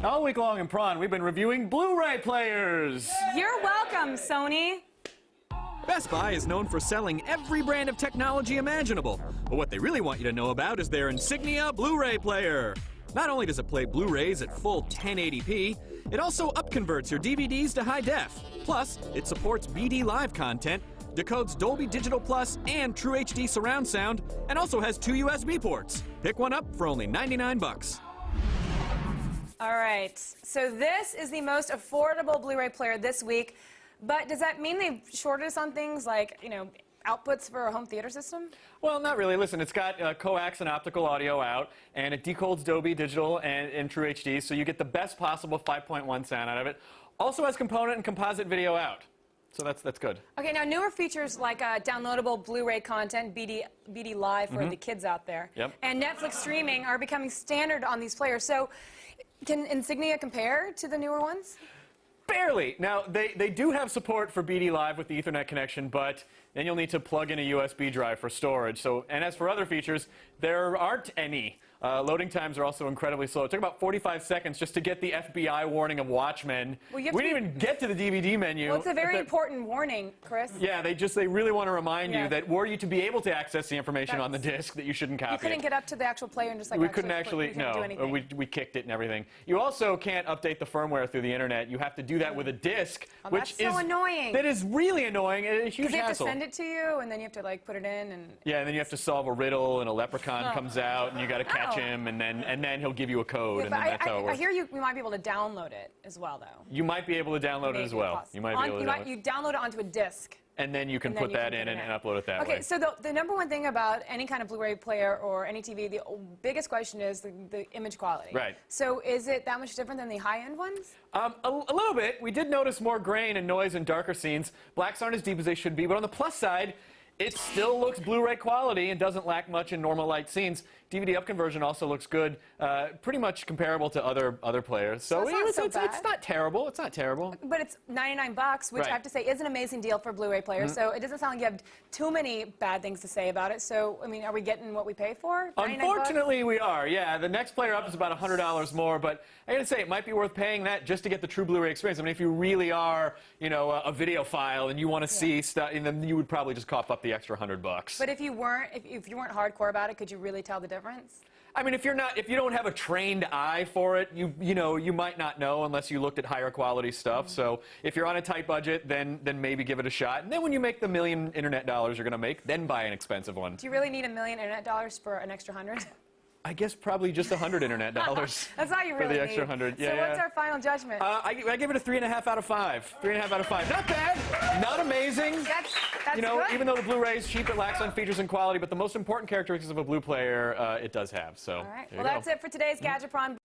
All week long in Prawn, we've been reviewing Blu-ray players. You're welcome, Sony. Best Buy is known for selling every brand of technology imaginable, but what they really want you to know about is their Insignia Blu-ray player. Not only does it play Blu-rays at full 1080p, it also upconverts your DVDs to high def. Plus, it supports BD Live content, decodes Dolby Digital Plus and True HD surround sound, and also has 2 USB ports. Pick one up for only 99 bucks. All right, so this is the most affordable Blu-ray player this week, but does that mean they've shorted us on things like, outputs for a home theater system? Well, not really. Listen, it's got coax and optical audio out, and it decodes Dolby Digital and True HD, so you get the best possible 5.1 sound out of it. Also has component and composite video out. So that's good. Okay, now newer features like downloadable Blu-ray content, BD Live for the kids out there, and Netflix streaming are becoming standard on these players. So can Insignia compare to the newer ones? Barely. Now, they do have support for BD Live with the Ethernet connection, but then you'll need to plug in a USB drive for storage. So, and as for other features, there aren't any. Loading times are also incredibly slow. It took about 45 seconds just to get the FBI warning of Watchmen. Well, we didn't even get to the DVD menu. Well, it's a very important warning, Chris. Yeah, they really want to remind you that were you to be able to access the information on the disc, that you shouldn't copy it. You couldn't get up to the actual player and just we couldn't actually, no, we kicked it and everything. You also can't update the firmware through the internet. You have to do that with a disc, which is so annoying. That is really annoying and a huge hassle. Because they have to send it to you, and then you have to put it in, and and then you have to solve a riddle, and a leprechaun comes out, and you got to catch him, and then he'll give you a code, and then that's how it works. I hear we might be able to download it as well, though. You might be able to download it as well. You might be able to you download it onto a disc. And then you can put that in and upload it that way. Okay, so the number one thing about any kind of Blu-ray player or any TV, the biggest question is the image quality. Right. So is it that much different than the high-end ones? A little bit. We did notice more grain and noise in darker scenes. Blacks aren't as deep as they should be, but on the plus side, it still looks Blu-ray quality and doesn't lack much in normal light scenes. DVD upconversion also looks good, pretty much comparable to other players. So it's not terrible. It's not terrible. But it's 99 bucks, which I have to say is an amazing deal for Blu-ray players. So it doesn't sound like you have too many bad things to say about it. So, I mean, are we getting what we pay for? Unfortunately, we are. Yeah, the next player up is about $100 more, but I gotta say, it might be worth paying that just to get the true Blu-ray experience. I mean, if you really are, a videophile and you want to see stuff, then you would probably just cough up the extra $100. But if you weren't hardcore about it, could you really tell the difference? I mean, if you don't have a trained eye for it, you might not know unless you looked at higher quality stuff. So if you're on a tight budget, then maybe give it a shot. And then when you make the $1 million internet dollars you're going to make, then buy an expensive one. Do you really need $1 million internet dollars for an extra 100? I guess probably just $100 internet dollars. That's all you really for the need. extra 100. So what's our final judgment? I give it a 3.5 out of 5. 3.5 out of 5. Not bad. Not amazing. That's good. Even though the Blu-ray is cheap, it lacks on features and quality. But the most important characteristics of a Blu player, it does have. So. All right. Well, that's it for today's Gadget Prawn.